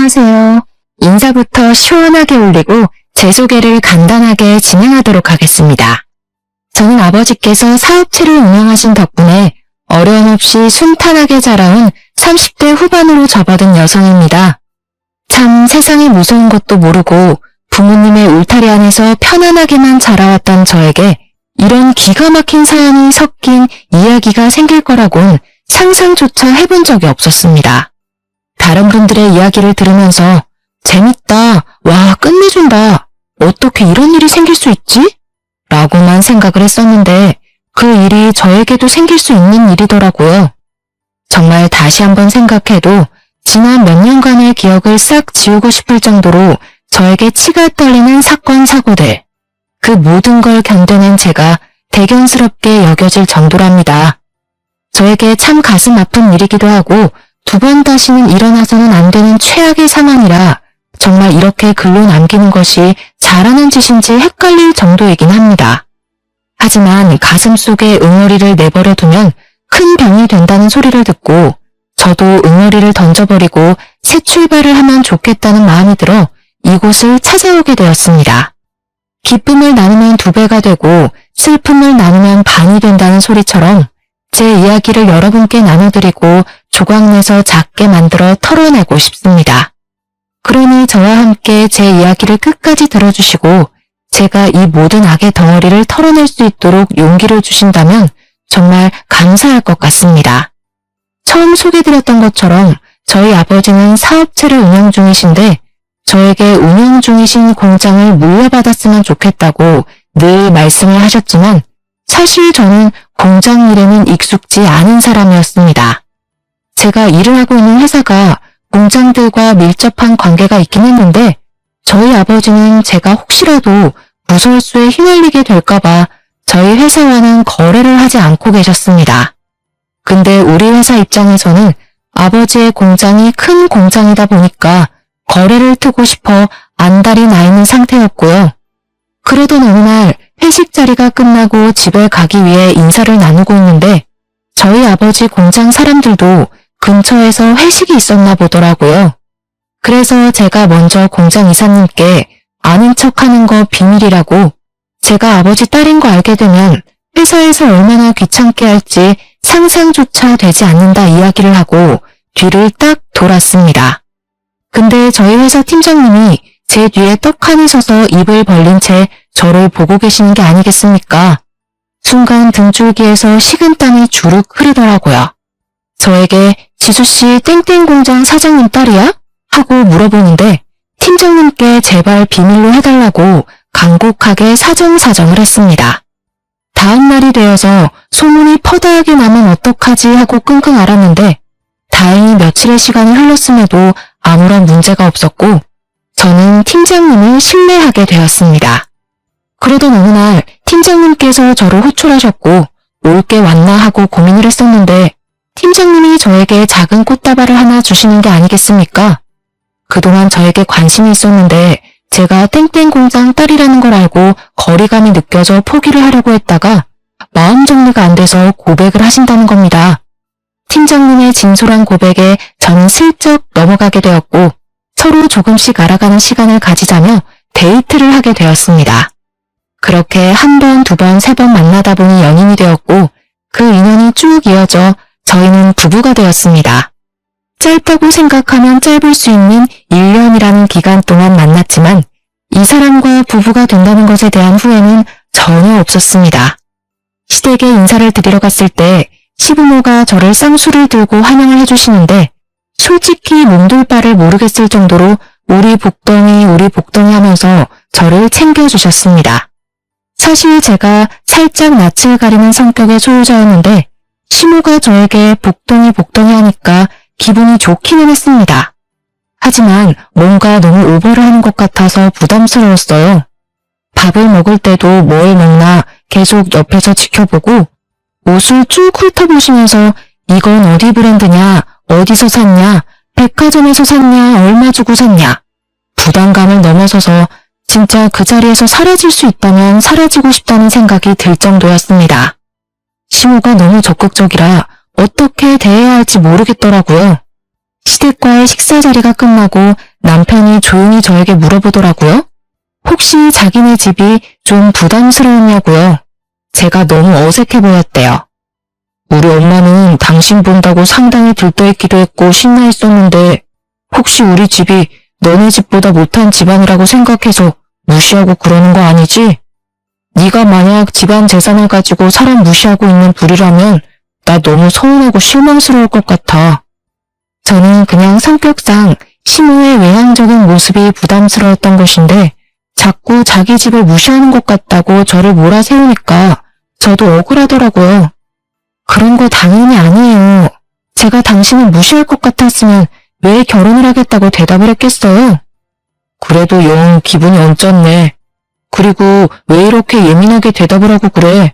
안녕하세요. 인사부터 시원하게 올리고 제 소개를 간단하게 진행하도록 하겠습니다. 저는 아버지께서 사업체를 운영하신 덕분에 어려움 없이 순탄하게 자라온 30대 후반으로 접어든 여성입니다. 참 세상이 무서운 것도 모르고 부모님의 울타리 안에서 편안하게만 자라왔던 저에게 이런 기가 막힌 사연이 섞인 이야기가 생길 거라곤 상상조차 해본 적이 없었습니다. 다른 분들의 이야기를 들으면서 재밌다, 와 끝내준다, 어떻게 이런 일이 생길 수 있지? 라고만 생각을 했었는데 그 일이 저에게도 생길 수 있는 일이더라고요. 정말 다시 한번 생각해도 지난 몇 년간의 기억을 싹 지우고 싶을 정도로 저에게 치가 떨리는 사건, 사고들, 그 모든 걸 견뎌낸 제가 대견스럽게 여겨질 정도랍니다. 저에게 참 가슴 아픈 일이기도 하고 두 번 다시는 일어나서는 안 되는 최악의 상황이라 정말 이렇게 글로 남기는 것이 잘하는 짓인지 헷갈릴 정도이긴 합니다. 하지만 가슴속에 응어리를 내버려 두면 큰 병이 된다는 소리를 듣고 저도 응어리를 던져버리고 새 출발을 하면 좋겠다는 마음이 들어 이곳을 찾아오게 되었습니다. 기쁨을 나누면 2배가 되고 슬픔을 나누면 반이 된다는 소리처럼 제 이야기를 여러분께 나눠드리고 조각내서 작게 만들어 털어내고 싶습니다. 그러니 저와 함께 제 이야기를 끝까지 들어주시고 제가 이 모든 악의 덩어리를 털어낼 수 있도록 용기를 주신다면 정말 감사할 것 같습니다. 처음 소개드렸던 것처럼 저희 아버지는 사업체를 운영 중이신데 저에게 운영 중이신 공장을 물려받았으면 좋겠다고 늘 말씀을 하셨지만 사실 저는 공장 일에는 익숙지 않은 사람이었습니다. 제가 일을 하고 있는 회사가 공장들과 밀접한 관계가 있긴 했는데 저희 아버지는 제가 혹시라도 무설수에 휘말리게 될까봐 저희 회사와는 거래를 하지 않고 계셨습니다. 근데 우리 회사 입장에서는 아버지의 공장이 큰 공장이다 보니까 거래를 트고 싶어 안달이 나 있는 상태였고요. 그러던 어느 날 회식 자리가 끝나고 집에 가기 위해 인사를 나누고 있는데 저희 아버지 공장 사람들도 근처에서 회식이 있었나 보더라고요. 그래서 제가 먼저 공장 이사님께 아는 척하는 거 비밀이라고 제가 아버지 딸인 거 알게 되면 회사에서 얼마나 귀찮게 할지 상상조차 되지 않는다 이야기를 하고 뒤를 딱 돌았습니다. 근데 저희 회사 팀장님이 제 뒤에 떡하니 서서 입을 벌린 채 저를 보고 계시는 게 아니겠습니까? 순간 등줄기에서 식은땀이 주룩 흐르더라고요. 저에게 지수씨 땡땡 공장 사장님 딸이야? 하고 물어보는데 팀장님께 제발 비밀로 해달라고 간곡하게 사정사정을 했습니다. 다음 날이 되어서 소문이 퍼다하게 나면 어떡하지 하고 끙끙 앓았는데 다행히 며칠의 시간이 흘렀음에도 아무런 문제가 없었고 저는 팀장님을 신뢰하게 되었습니다. 그러던 어느 날 팀장님께서 저를 호출하셨고 올 게 왔나 하고 고민을 했었는데 팀장님이 저에게 작은 꽃다발을 하나 주시는 게 아니겠습니까? 그동안 저에게 관심이 있었는데 제가 땡땡 공장 딸이라는 걸 알고 거리감이 느껴져 포기를 하려고 했다가 마음 정리가 안 돼서 고백을 하신다는 겁니다. 팀장님의 진솔한 고백에 저는 슬쩍 넘어가게 되었고 서로 조금씩 알아가는 시간을 가지자며 데이트를 하게 되었습니다. 그렇게 1번, 2번, 3번 만나다 보니 연인이 되었고 그 인연이 쭉 이어져 저희는 부부가 되었습니다. 짧다고 생각하면 짧을 수 있는 1년이라는 기간 동안 만났지만 이 사람과 부부가 된다는 것에 대한 후회는 전혀 없었습니다. 시댁에 인사를 드리러 갔을 때 시부모가 저를 쌍수를 들고 환영을 해주시는데 솔직히 몸둘 바를 모르겠을 정도로 우리 복덩이 하면서 저를 챙겨주셨습니다. 사실 제가 살짝 낯을 가리는 성격의 소유자였는데 시모가 저에게 복덩이 하니까 기분이 좋기는 했습니다. 하지만 뭔가 너무 오버를 하는 것 같아서 부담스러웠어요. 밥을 먹을 때도 뭘 먹나 계속 옆에서 지켜보고 옷을 쭉 훑어보시면서 이건 어디 브랜드냐, 어디서 샀냐, 백화점에서 샀냐, 얼마 주고 샀냐. 부담감을 넘어서서 진짜 그 자리에서 사라질 수 있다면 사라지고 싶다는 생각이 들 정도였습니다. 시모가 너무 적극적이라 어떻게 대해야 할지 모르겠더라고요. 시댁과의 식사 자리가 끝나고 남편이 조용히 저에게 물어보더라고요. 혹시 자기네 집이 좀 부담스러웠냐고요. 제가 너무 어색해 보였대요. 우리 엄마는 당신 본다고 상당히 들떠있기도 했고 신나 있었는데 혹시 우리 집이 너네 집보다 못한 집안이라고 생각해서 무시하고 그러는 거 아니지? 네가 만약 집안 재산을 가지고 사람 무시하고 있는 부류라면 나 너무 서운하고 실망스러울 것 같아. 저는 그냥 성격상 시모의 외향적인 모습이 부담스러웠던 것인데 자꾸 자기 집을 무시하는 것 같다고 저를 몰아세우니까 저도 억울하더라고요. 그런 거 당연히 아니에요. 제가 당신을 무시할 것 같았으면 왜 결혼을 하겠다고 대답을 했겠어요? 그래도 영 기분이 언짢네. 그리고 왜 이렇게 예민하게 대답을 하고 그래?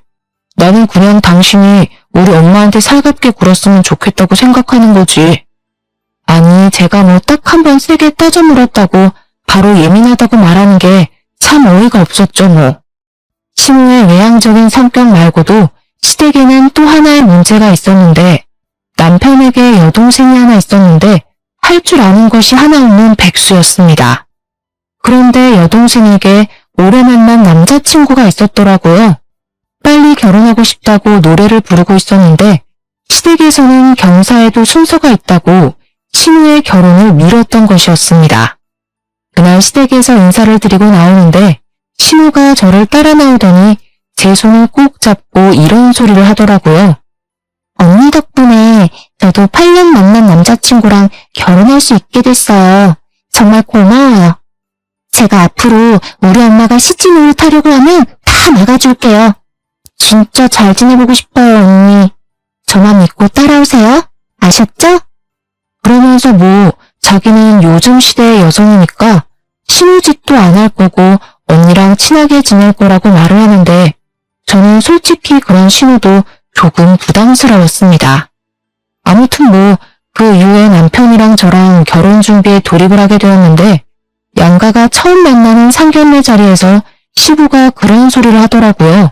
나는 그냥 당신이 우리 엄마한테 살갑게 굴었으면 좋겠다고 생각하는 거지. 아니, 제가 뭐 딱 한 번 세게 따져 물었다고 바로 예민하다고 말하는 게 참 어이가 없었죠, 뭐. 시모의 외향적인 성격 말고도 시댁에는 또 하나의 문제가 있었는데 남편에게 여동생이 하나 있었는데 할 줄 아는 것이 하나 없는 백수였습니다. 그런데 여동생에게 오래 만난 남자친구가 있었더라고요. 빨리 결혼하고 싶다고 노래를 부르고 있었는데 시댁에서는 경사에도 순서가 있다고 시모의 결혼을 미뤘던 것이었습니다. 그날 시댁에서 인사를 드리고 나오는데 시모가 저를 따라 나오더니 제 손을 꼭 잡고 이런 소리를 하더라고요. 언니 덕분에 저도 8년 만난 남자친구랑 결혼할 수 있게 됐어요. 정말 고마워요. 제가 앞으로 우리 엄마가 시집 노릇하려고 하면 다 막아줄게요. 진짜 잘 지내보고 싶어요, 언니. 저만 믿고 따라오세요. 아셨죠? 그러면서 자기는 요즘 시대의 여성이니까 시무짓도 안 할 거고 언니랑 친하게 지낼 거라고 말을 하는데 저는 솔직히 그런 신호도 조금 부담스러웠습니다. 아무튼 그 이후에 남편이랑 저랑 결혼 준비에 돌입을 하게 되었는데 양가가 처음 만나는 상견례 자리에서 시부가 그런 소리를 하더라고요.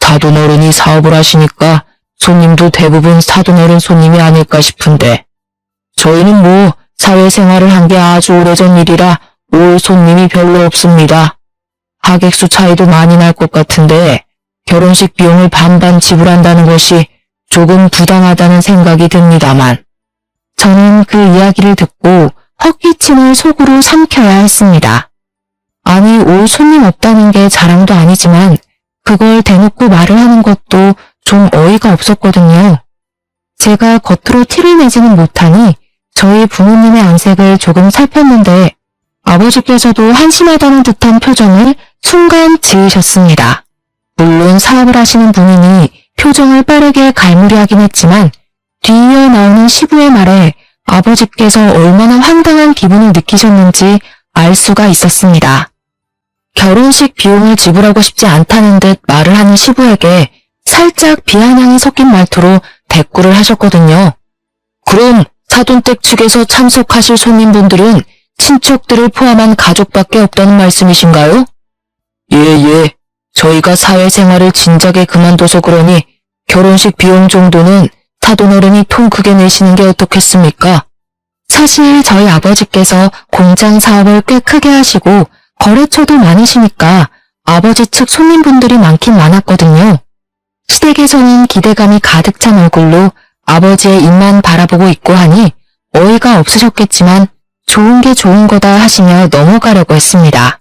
사돈어른이 사업을 하시니까 손님도 대부분 사돈어른 손님이 아닐까 싶은데 저희는 사회생활을 한 게 아주 오래전 일이라 올 손님이 별로 없습니다. 하객수 차이도 많이 날 것 같은데 결혼식 비용을 반반 지불한다는 것이 조금 부당하다는 생각이 듭니다만 저는 그 이야기를 듣고 헛기침을 속으로 삼켜야 했습니다. 아니, 올 손님 없다는 게 자랑도 아니지만 그걸 대놓고 말을 하는 것도 좀 어이가 없었거든요. 제가 겉으로 티를 내지는 못하니 저희 부모님의 안색을 조금 살폈는데 아버지께서도 한심하다는 듯한 표정을 순간 지으셨습니다. 물론 사업을 하시는 분이니 표정을 빠르게 갈무리하긴 했지만 뒤이어 나오는 시부의 말에 아버지께서 얼마나 황당한 기분을 느끼셨는지 알 수가 있었습니다. 결혼식 비용을 지불하고 싶지 않다는 듯 말을 하는 시부에게 살짝 비아냥이 섞인 말투로 대꾸를 하셨거든요. 그럼 사돈댁 측에서 참석하실 손님분들은 친척들을 포함한 가족밖에 없다는 말씀이신가요? 예. 저희가 사회생활을 진작에 그만둬서 그러니 결혼식 비용 정도는 사돈어른이 통 크게 내시는 게 어떻겠습니까? 사실 저희 아버지께서 공장 사업을 꽤 크게 하시고 거래처도 많으시니까 아버지 측 손님분들이 많긴 많았거든요. 시댁에서는 기대감이 가득 찬 얼굴로 아버지의 입만 바라보고 있고 하니 어이가 없으셨겠지만 좋은 게 좋은 거다 하시며 넘어가려고 했습니다.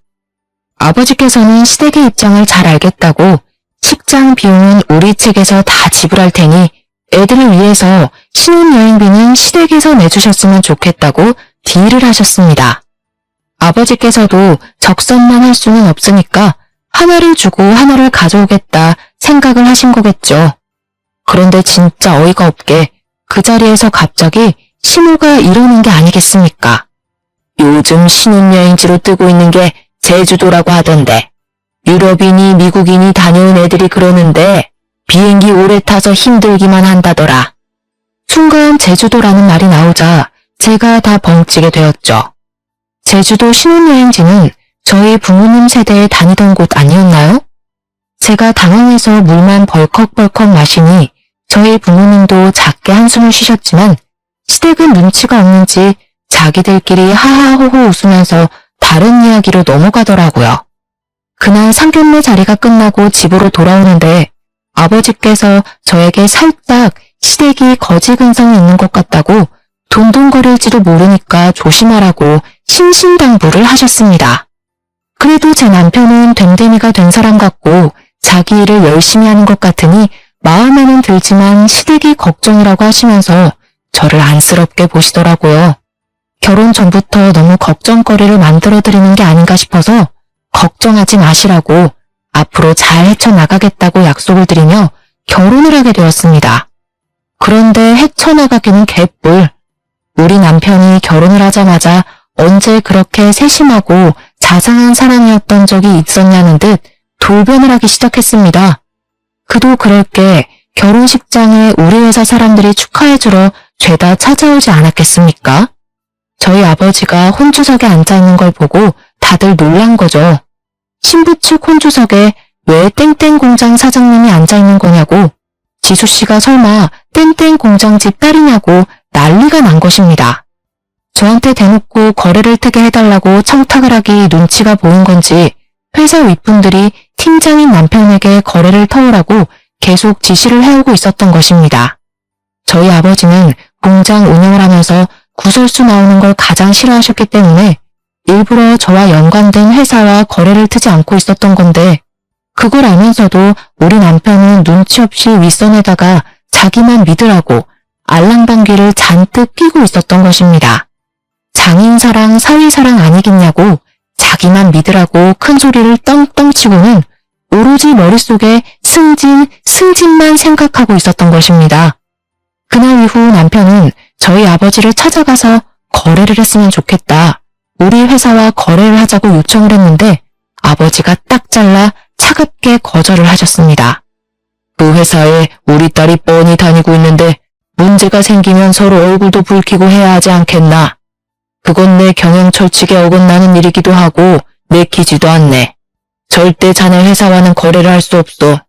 아버지께서는 시댁의 입장을 잘 알겠다고 식장 비용은 우리 측에서 다 지불할 테니 애들을 위해서 신혼여행비는 시댁에서 내주셨으면 좋겠다고 딜을 하셨습니다. 아버지께서도 적선만 할 수는 없으니까 하나를 주고 하나를 가져오겠다 생각을 하신 거겠죠. 그런데 진짜 어이가 없게 그 자리에서 갑자기 시모가 이러는 게 아니겠습니까? 요즘 신혼여행지로 뜨고 있는 게 제주도라고 하던데 유럽인이 미국인이 다녀온 애들이 그러는데 비행기 오래 타서 힘들기만 한다더라. 순간 제주도라는 말이 나오자 제가 다 벙찌게 되었죠. 제주도 신혼여행지는 저희 부모님 세대에 다니던 곳 아니었나요? 제가 당황해서 물만 벌컥벌컥 마시니 저희 부모님도 작게 한숨을 쉬셨지만 시댁은 눈치가 없는지 자기들끼리 하하호호 웃으면서 다른 이야기로 넘어가더라고요. 그날 상견례 자리가 끝나고 집으로 돌아오는데 아버지께서 저에게 살짝 시댁이 거지 근성이 있는 것 같다고 돈돈거릴지도 모르니까 조심하라고 신신당부를 하셨습니다. 그래도 제 남편은 됨됨이가 된 사람 같고 자기 일을 열심히 하는 것 같으니 마음에는 들지만 시댁이 걱정이라고 하시면서 저를 안쓰럽게 보시더라고요. 결혼 전부터 너무 걱정거리를 만들어드리는 게 아닌가 싶어서 걱정하지 마시라고 앞으로 잘 헤쳐나가겠다고 약속을 드리며 결혼을 하게 되었습니다. 그런데 헤쳐나가기는 개뿔. 우리 남편이 결혼을 하자마자 언제 그렇게 세심하고 자상한 사람이었던 적이 있었냐는 듯 돌변을 하기 시작했습니다. 그도 그럴 게 결혼식장에 우리 회사 사람들이 축하해주러 죄다 찾아오지 않았겠습니까? 저희 아버지가 혼주석에 앉아있는 걸 보고 다들 놀란 거죠. 신부 측 혼주석에 왜 땡땡 공장 사장님이 앉아있는 거냐고, 지수씨가 설마 땡땡 공장집 딸이냐고 난리가 난 것입니다. 저한테 대놓고 거래를 트게 해달라고 청탁을 하기 눈치가 보인 건지 회사 윗분들이 팀장인 남편에게 거래를 터우라고 계속 지시를 해오고 있었던 것입니다. 저희 아버지는 공장 운영을 하면서 구설수 나오는 걸 가장 싫어하셨기 때문에 일부러 저와 연관된 회사와 거래를 트지 않고 있었던 건데, 그걸 알면서도 우리 남편은 눈치 없이 윗선에다가 자기만 믿으라고 알랑방귀를 잔뜩 끼고 있었던 것입니다. 장인사랑 사위사랑 아니겠냐고 자기만 믿으라고 큰 소리를 떵떵 치고는 오로지 머릿속에 승진만 생각하고 있었던 것입니다. 그날 이후 남편은 저희 아버지를 찾아가서 거래를 했으면 좋겠다, 우리 회사와 거래를 하자고 요청을 했는데 아버지가 딱 잘라 차갑게 거절을 하셨습니다. 그 회사에 우리 딸이 뻔히 다니고 있는데 문제가 생기면 서로 얼굴도 붉히고 해야 하지 않겠나. 그건 내 경영 철칙에 어긋나는 일이기도 하고 내키지도 않네. 절대 자네 회사와는 거래를 할 수 없어.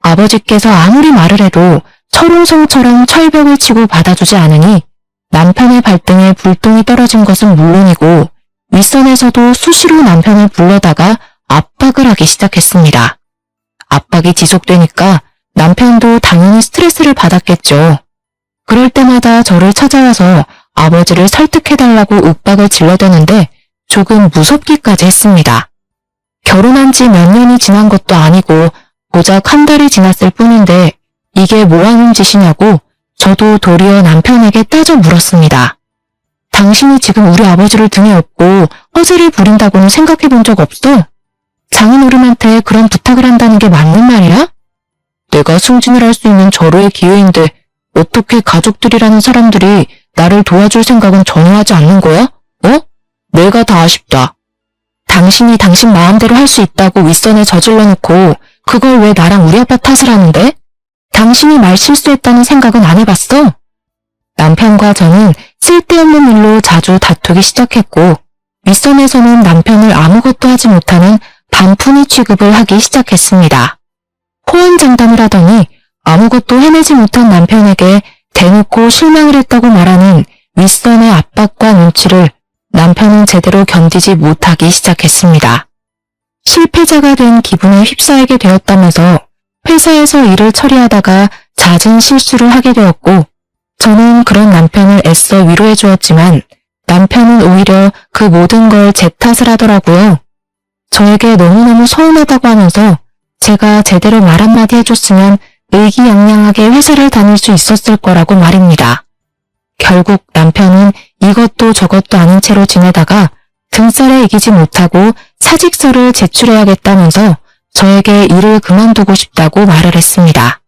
아버지께서 아무리 말을 해도 철옹성처럼 철벽을 치고 받아주지 않으니 남편의 발등에 불똥이 떨어진 것은 물론이고 윗선에서도 수시로 남편을 불러다가 압박을 하기 시작했습니다. 압박이 지속되니까 남편도 당연히 스트레스를 받았겠죠. 그럴 때마다 저를 찾아와서 아버지를 설득해달라고 윽박을 질러대는데 조금 무섭기까지 했습니다. 결혼한 지 몇 년이 지난 것도 아니고 고작 한 달이 지났을 뿐인데 이게 뭐 하는 짓이냐고 저도 도리어 남편에게 따져 물었습니다. 당신이 지금 우리 아버지를 등에 업고 허세를 부린다고는 생각해 본 적 없어? 장인어른한테 그런 부탁을 한다는 게 맞는 말이야? 내가 승진을 할 수 있는 절호의 기회인데 어떻게 가족들이라는 사람들이 나를 도와줄 생각은 전혀 하지 않는 거야? 내가 다 아쉽다. 당신이 당신 마음대로 할 수 있다고 윗선에 저질러 놓고 그걸 왜 나랑 우리 아빠 탓을 하는데? 당신이 말 실수했다는 생각은 안 해봤어? 남편과 저는 쓸데없는 일로 자주 다투기 시작했고 윗선에서는 남편을 아무것도 하지 못하는 반푼이 취급을 하기 시작했습니다. 호언장담을 하더니 아무것도 해내지 못한 남편에게 대놓고 실망을 했다고 말하는 윗선의 압박과 눈치를 남편은 제대로 견디지 못하기 시작했습니다. 실패자가 된 기분에 휩싸이게 되었다면서 회사에서 일을 처리하다가 잦은 실수를 하게 되었고 저는 그런 남편을 애써 위로해 주었지만 남편은 오히려 그 모든 걸 제 탓을 하더라고요. 저에게 너무너무 서운하다고 하면서 제가 제대로 말 한마디 해줬으면 의기양양하게 회사를 다닐 수 있었을 거라고 말입니다. 결국 남편은 이것도 저것도 아닌 채로 지내다가 등살에 이기지 못하고 사직서를 제출해야겠다면서 저에게 일을 그만두고 싶다고 말을 했습니다.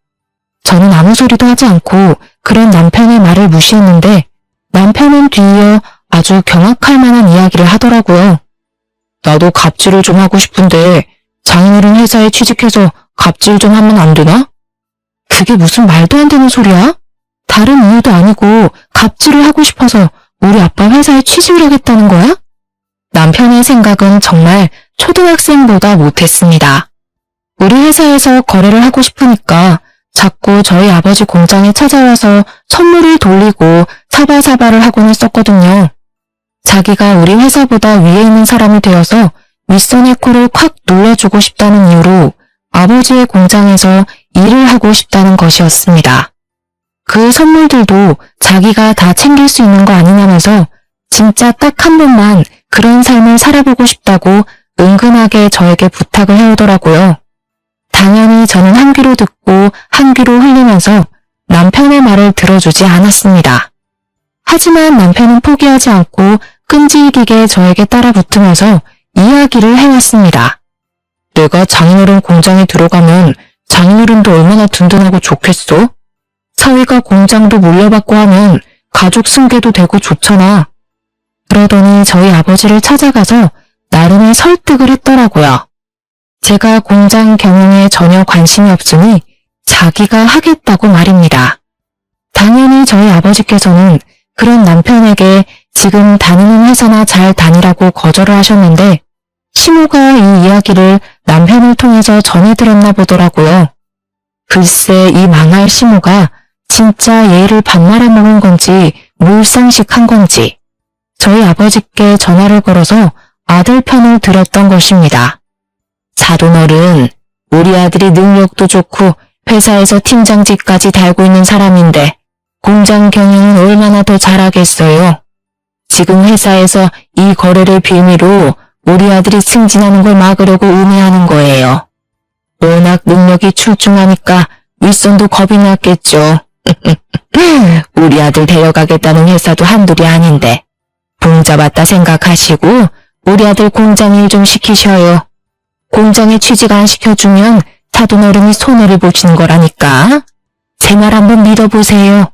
저는 아무 소리도 하지 않고 그런 남편의 말을 무시했는데 남편은 뒤이어 아주 경악할 만한 이야기를 하더라고요. 나도 갑질을 좀 하고 싶은데 장인어른 회사에 취직해서 갑질 좀 하면 안 되나? 그게 무슨 말도 안 되는 소리야? 다른 이유도 아니고 갑질을 하고 싶어서 우리 아빠 회사에 취직을 하겠다는 거야? 남편의 생각은 정말 초등학생보다 못했습니다. 우리 회사에서 거래를 하고 싶으니까 자꾸 저희 아버지 공장에 찾아와서 선물을 돌리고 사바사바를 하곤 했었거든요. 자기가 우리 회사보다 위에 있는 사람이 되어서 윗선의 코를 콱 눌러주고 싶다는 이유로 아버지의 공장에서 일을 하고 싶다는 것이었습니다. 그 선물들도 자기가 다 챙길 수 있는 거 아니냐면서 진짜 딱 한 번만 그런 삶을 살아보고 싶다고 은근하게 저에게 부탁을 해오더라고요. 당연히 저는 한 귀로 듣고 한 귀로 흘리면서 남편의 말을 들어주지 않았습니다. 하지만 남편은 포기하지 않고 끈질기게 저에게 따라 붙으면서 이야기를 해왔습니다. 내가 장인어른 공장에 들어가면 장인어른도 얼마나 든든하고 좋겠어? 사위가 공장도 물려받고 하면 가족 승계도 되고 좋잖아. 그러더니 저희 아버지를 찾아가서 나름의 설득을 했더라고요. 제가 공장 경영에 전혀 관심이 없으니 자기가 하겠다고 말입니다. 당연히 저희 아버지께서는 그런 남편에게 지금 다니는 회사나 잘 다니라고 거절을 하셨는데 시모가 이 이야기를 남편을 통해서 전해 들었나 보더라고요. 글쎄 이 망할 시모가 진짜 예의를 밥 말아먹은 건지 몰상식한 건지 저희 아버지께 전화를 걸어서 아들 편을 들었던 것입니다. 사돈어른, 우리 아들이 능력도 좋고 회사에서 팀장직까지 달고 있는 사람인데 공장 경영은 얼마나 더 잘하겠어요. 지금 회사에서 이 거래를 빌미로 우리 아들이 승진하는 걸 막으려고 음해하는 거예요. 워낙 능력이 출중하니까 윗선도 겁이 났겠죠. 우리 아들 데려가겠다는 회사도 한둘이 아닌데 봉잡았다 생각하시고 우리 아들 공장 일 좀 시키셔요. 공장에 취직 안 시켜주면 사돈어른이 손해를 보시는 거라니까. 제 말 한번 믿어보세요.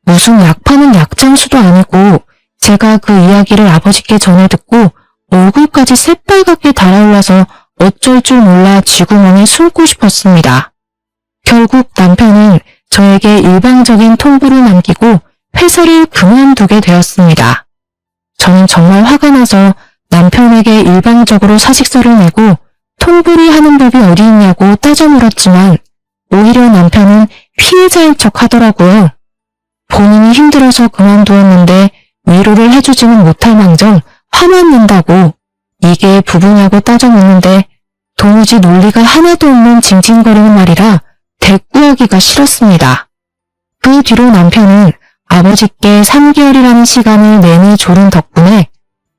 무슨 약 파는 약장수도 아니고 제가 그 이야기를 아버지께 전해 듣고 얼굴까지 새빨갛게 달아올라서 어쩔 줄 몰라 쥐구멍에 숨고 싶었습니다. 결국 남편은 저에게 일방적인 통보를 남기고 회사를 그만두게 되었습니다. 저는 정말 화가 나서 남편에게 일방적으로 사직서를 내고 통보를 하는 법이 어디 있냐고 따져 물었지만 오히려 남편은 피해자인 척 하더라고요. 본인이 힘들어서 그만두었는데 위로를 해주지는 못할 망정 화만 낸다고 이게 부부냐고 따져 묻는데 도무지 논리가 하나도 없는 징징거리는 말이라 대꾸하기가 싫었습니다. 그 뒤로 남편은 아버지께 3개월이라는 시간을 내내 조른 덕분에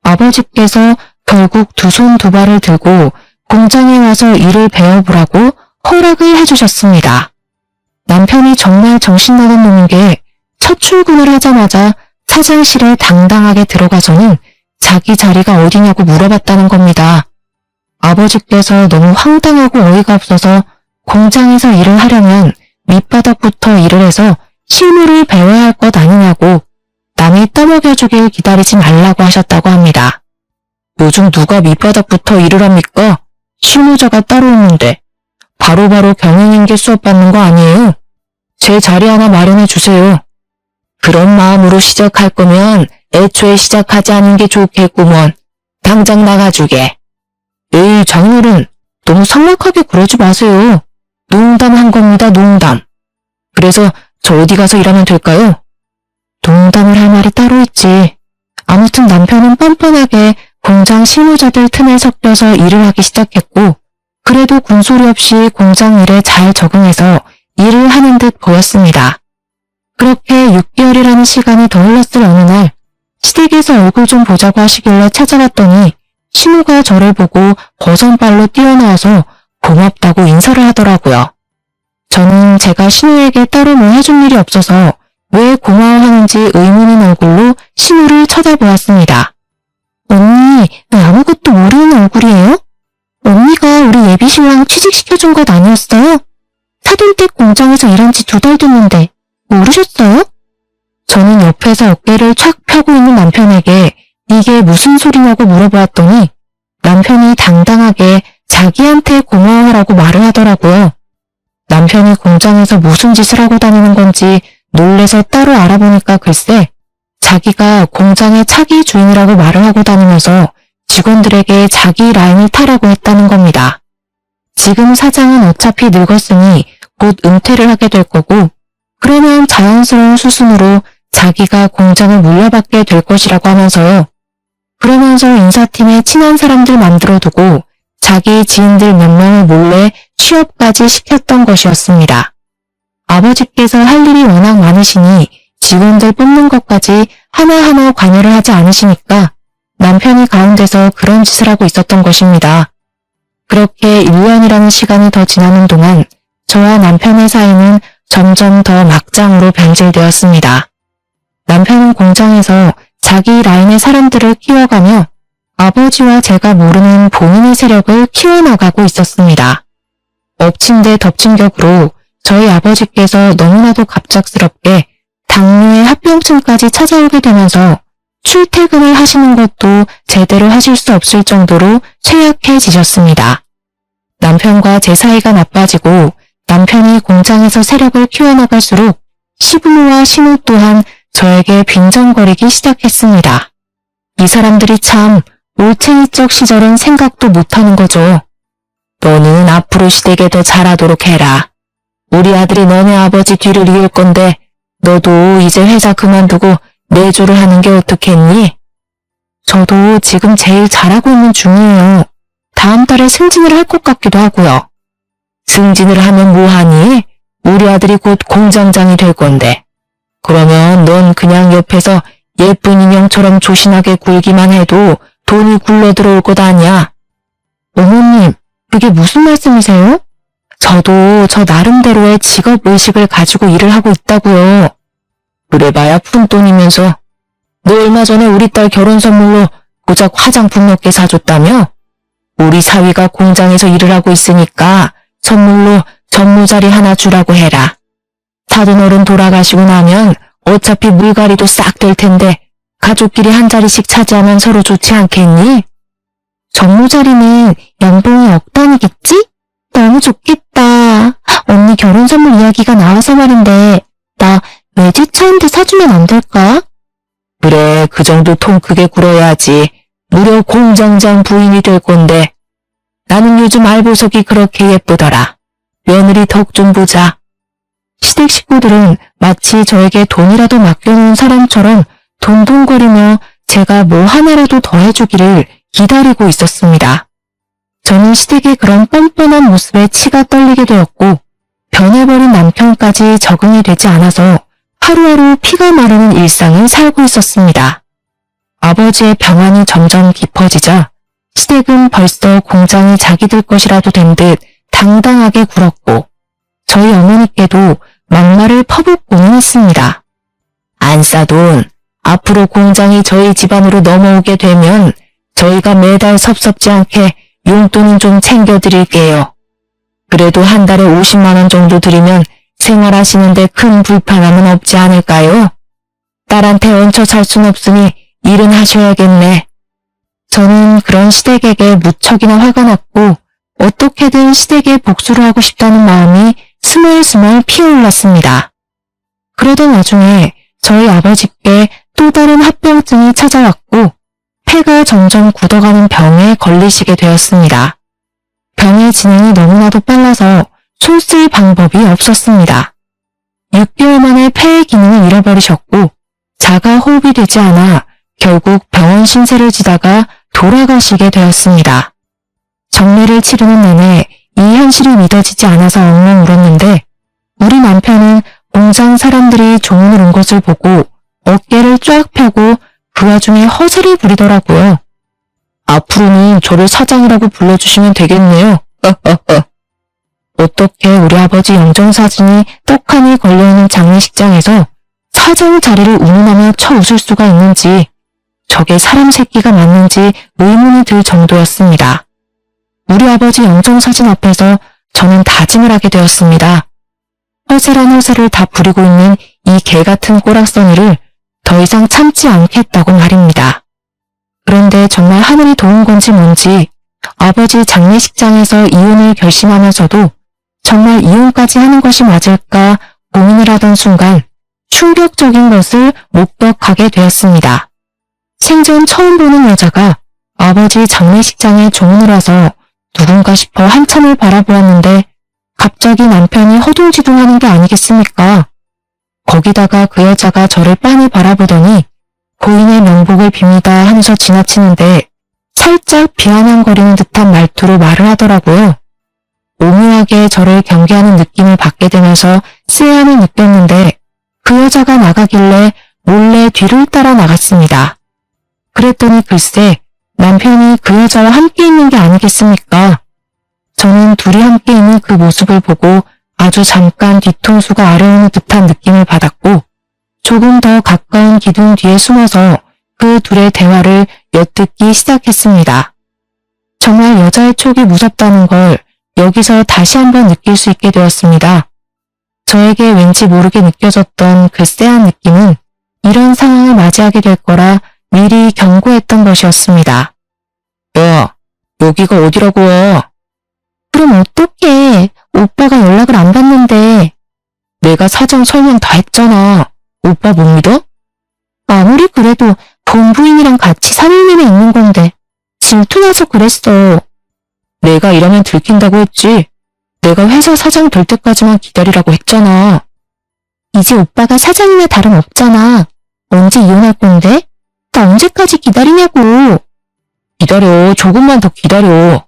아버지께서 결국 두 손 두 발을 들고 공장에 와서 일을 배워보라고 허락을 해주셨습니다. 남편이 정말 정신나간 놈인 게 첫 출근을 하자마자 사장실에 당당하게 들어가서는 자기 자리가 어디냐고 물어봤다는 겁니다. 아버지께서 너무 황당하고 어이가 없어서 공장에서 일을 하려면 밑바닥부터 일을 해서 실무를 배워야 할 것 아니냐고 남이 떠먹여주길 기다리지 말라고 하셨다고 합니다. 요즘 누가 밑바닥부터 일을 합니까? 실무자가 따로 있는데 바로바로 경영인계 수업 받는 거 아니에요? 제 자리 하나 마련해 주세요. 그런 마음으로 시작할 거면 애초에 시작하지 않은 게 좋겠구먼. 당장 나가주게. 에이 장인어른 너무 삭막하게 그러지 마세요. 농담한 겁니다. 농담. 그래서 저 어디 가서 일하면 될까요? 농담을 할 말이 따로 있지. 아무튼 남편은 뻔뻔하게 공장 실무자들 틈에 섞여서 일을 하기 시작했고 그래도 군소리 없이 공장 일에 잘 적응해서 일을 하는 듯 보였습니다. 그렇게 6개월이라는 시간이 더 흘렀을 어느 날 시댁에서 얼굴 좀 보자고 하시길래 찾아갔더니 신우가 저를 보고 버선발로 뛰어나와서 고맙다고 인사를 하더라고요. 저는 제가 신우에게 따로 뭐 해준 일이 없어서 왜 고마워하는지 의문인 얼굴로 신우를 쳐다보았습니다. 언니, 왜 아무것도 모르는 얼굴이에요? 언니가 우리 예비신랑 취직시켜준 것 아니었어요? 사돈댁 공장에서 일한 지 2달 됐는데 모르셨어요? 저는 옆에서 어깨를 착 펴고 있는 남편에게 이게 무슨 소리냐고 물어보았더니 남편이 당당하게 자기한테 고마워하라고 말을 하더라고요. 남편이 공장에서 무슨 짓을 하고 다니는 건지 놀래서 따로 알아보니까 글쎄 자기가 공장의 차기 주인이라고 말을 하고 다니면서 직원들에게 자기 라인을 타라고 했다는 겁니다. 지금 사장은 어차피 늙었으니 곧 은퇴를 하게 될 거고 그러면 자연스러운 수순으로 자기가 공장을 물려받게 될 것이라고 하면서요. 그러면서 인사팀에 친한 사람들 만들어두고 자기 지인들 몇 명을 몰래 취업까지 시켰던 것이었습니다. 아버지께서 할 일이 워낙 많으시니 직원들 뽑는 것까지 하나하나 관여를 하지 않으시니까 남편이 가운데서 그런 짓을 하고 있었던 것입니다. 그렇게 1년이라는 시간이 더 지나는 동안 저와 남편의 사이는 점점 더 막장으로 변질되었습니다. 남편은 공장에서 자기 라인의 사람들을 키워가며 아버지와 제가 모르는 본인의 세력을 키워나가고 있었습니다. 엎친 데 덮친 격으로 저희 아버지께서 너무나도 갑작스럽게 당뇨의 합병증까지 찾아오게 되면서 출퇴근을 하시는 것도 제대로 하실 수 없을 정도로 쇠약해지셨습니다. 남편과 제 사이가 나빠지고 남편이 공장에서 세력을 키워나갈수록 시부모와 신우 또한 저에게 빈정거리기 시작했습니다. 이 사람들이 참 올챙이적 시절은 생각도 못하는 거죠. 너는 앞으로 시댁에 더 잘하도록 해라. 우리 아들이 너네 아버지 뒤를 이을 건데 너도 이제 회사 그만두고 내조를 하는 게 어떻겠니? 저도 지금 제일 잘하고 있는 중이에요. 다음 달에 승진을 할 것 같기도 하고요. 승진을 하면 뭐하니? 우리 아들이 곧 공장장이 될 건데. 그러면 넌 그냥 옆에서 예쁜 인형처럼 조신하게 굴기만 해도 돈이 굴러 들어올 것 아니야. 어머님, 그게 무슨 말씀이세요? 저도 저 나름대로의 직업의식을 가지고 일을 하고 있다고요. 그래봐야 푼돈이면서. 너 얼마 전에 우리 딸 결혼 선물로 고작 화장품 몇 개 사줬다며? 우리 사위가 공장에서 일을 하고 있으니까 선물로 전모자리 하나 주라고 해라. 사돈 어른 돌아가시고 나면 어차피 물갈이도 싹 될 텐데 가족끼리 한 자리씩 차지하면 서로 좋지 않겠니? 전모자리는 연봉이 억 단위겠지? 너무 좋겠다. 언니 결혼 선물 이야기가 나와서 말인데 나 외제차 한 대 사주면 안 될까? 그래, 그 정도 통 크게 굴어야지. 무려 공장장 부인이 될 건데. 나는 요즘 알보석이 그렇게 예쁘더라. 며느리 덕 좀 보자. 시댁 식구들은 마치 저에게 돈이라도 맡겨놓은 사람처럼 돈돈거리며 제가 뭐 하나라도 더 해주기를 기다리고 있었습니다. 저는 시댁의 그런 뻔뻔한 모습에 치가 떨리게 되었고 변해버린 남편까지 적응이 되지 않아서 하루하루 피가 마르는 일상을 살고 있었습니다. 아버지의 병환이 점점 깊어지자 시댁은 벌써 공장이 자기들 것이라도 된 듯 당당하게 굴었고 저희 어머니께도 막말을 퍼붓고는 했습니다. 안싸돈, 앞으로 공장이 저희 집안으로 넘어오게 되면 저희가 매달 섭섭지 않게 용돈은 좀 챙겨드릴게요. 그래도 한 달에 50만 원 정도 드리면 생활하시는데 큰 불편함은 없지 않을까요? 딸한테 얹혀 살 순 없으니 일은 하셔야겠네. 저는 그런 시댁에게 무척이나 화가 났고 어떻게든 시댁에 복수를 하고 싶다는 마음이 스멀스멀 피어올랐습니다. 그러던 와중에 저희 아버지께 또 다른 합병증이 찾아왔고 폐가 점점 굳어가는 병에 걸리시게 되었습니다. 병의 진행이 너무나도 빨라서 손 쓸 방법이 없었습니다. 6개월 만에 폐의 기능을 잃어버리셨고 자가 호흡이 되지 않아 결국 병원 신세를 지다가 돌아가시게 되었습니다. 정례를 치르는 내내 이 현실이 믿어지지 않아서 엉엉 울었는데 우리 남편은 공장 사람들이 조문을 온 것을 보고 어깨를 쫙 펴고 그 와중에 허세를 부리더라고요. 앞으로는 저를 사장이라고 불러주시면 되겠네요. 어떻게 우리 아버지 영정사진이 떡하니 걸려있는 장례식장에서 사장 자리를 운운하며 쳐웃을 수가 있는지 저게 사람 새끼가 맞는지 의문이 들 정도였습니다. 우리 아버지 영정사진 앞에서 저는 다짐을 하게 되었습니다. 허세란 허세를 다 부리고 있는 이 개같은 꼬락서니를 더 이상 참지 않겠다고 말입니다. 그런데 정말 하늘이 도운 건지 뭔지 아버지 장례식장에서 이혼을 결심하면서도 정말 이혼까지 하는 것이 맞을까 고민을 하던 순간 충격적인 것을 목격하게 되었습니다. 생전 처음 보는 여자가 아버지 장례식장에 조문을 와서 누군가 싶어 한참을 바라보았는데 갑자기 남편이 허둥지둥하는 게 아니겠습니까? 거기다가 그 여자가 저를 빤히 바라보더니 고인의 명복을 빕니다 하면서 지나치는데 살짝 비아냥거리는 듯한 말투로 말을 하더라고요. 오묘하게 저를 경계하는 느낌을 받게 되면서 쎄함을 느꼈는데 그 여자가 나가길래 몰래 뒤를 따라 나갔습니다. 그랬더니 글쎄 남편이 그 여자와 함께 있는 게 아니겠습니까? 저는 둘이 함께 있는 그 모습을 보고 아주 잠깐 뒤통수가 아려오는 듯한 느낌을 받았고 조금 더 가까운 기둥 뒤에 숨어서 그 둘의 대화를 엿듣기 시작했습니다. 정말 여자의 촉이 무섭다는 걸 여기서 다시 한번 느낄 수 있게 되었습니다. 저에게 왠지 모르게 느껴졌던 그 쎄한 느낌은 이런 상황을 맞이하게 될 거라 미리 경고했던 것이었습니다. 야, 여기가 어디라고 와? 그럼 어떡해. 오빠가 연락을 안 받는데. 내가 사정 설명 다 했잖아. 오빠 못 믿어? 아무리 그래도 본부인이랑 같이 3일내내 있는 건데 질투나서 그랬어. 내가 이러면 들킨다고 했지. 내가 회사 사장 될 때까지만 기다리라고 했잖아. 이제 오빠가 사장이나 다름없잖아. 언제 이혼할 건데? 나 언제까지 기다리냐고. 기다려. 조금만 더 기다려.